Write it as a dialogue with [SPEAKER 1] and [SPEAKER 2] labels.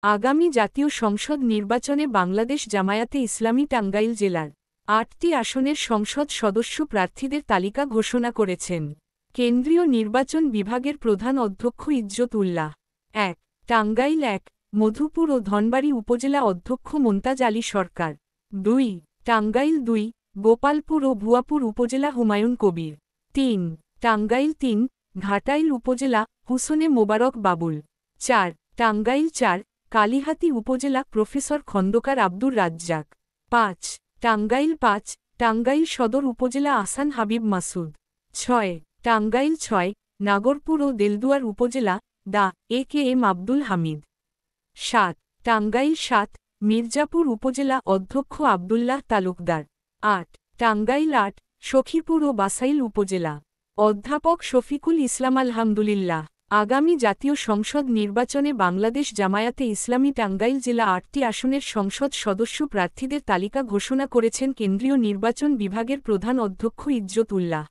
[SPEAKER 1] আগামী জাতীয় সংসদ নির্বাচনে বাংলাদেশ জামায়াতে ইসলামী টাঙ্গাইল জেলার ৮টি আসনের সংসদ সদস্য প্রার্থীদের তালিকা ঘোষণা করেছেন কেন্দ্রীয় নির্বাচন বিভাগের প্রধান অধ্যক্ষ ইজ্জত উল্লাহ। ১. টাঙ্গাইল ১, মধুপুর ও ধনবাড়ী উপজেলা অধ্যক্ষ মোন্তাজ আলী সরকার। ২. টাঙ্গাইল ২, গোপালপুর ও ভুয়াপুর উপজেলা হুমায়ুন কবির। ৩. টাঙ্গাইল ৩, ঘাটাইল উপজেলা হুসনে মোবারক বাবুল। ৪. টাঙ্গাইল ৪, কালিহাতী উপজেলা প্রফেসর খন্দকার আব্দুর রাজ্জাক। ৫. টাঙ্গাইল ৫, টাঙ্গাইল সদর উপজেলা আসান হাবিব মাসুদ। ৬. টাঙ্গাইল ৬, নাগরপুর ও দেলদুয়ার উপজেলা ডা এ কে এম আব্দুল হামিদ। ৭. টাঙ্গাইল ৭, মির্জাপুর উপজেলা অধ্যক্ষ আবদুল্লাহ তালুকদার। ৮. টাঙ্গাইল ৮, সখীপুর ও বাসাইল উপজেলা অধ্যাপক শফিকুল ইসলাম আলহামদুলিল্লাহ। আগামী জাতীয় সংসদ নির্বাচনে বাংলাদেশ জামায়াতে ইসলামী টাঙ্গাইল জেলা ৮টি আসনের সংসদ সদস্য প্রার্থীদের তালিকা ঘোষণা করেছেন কেন্দ্রীয় নির্বাচন বিভাগের প্রধান অধ্যক্ষ ইজ্জত উল্লাহ।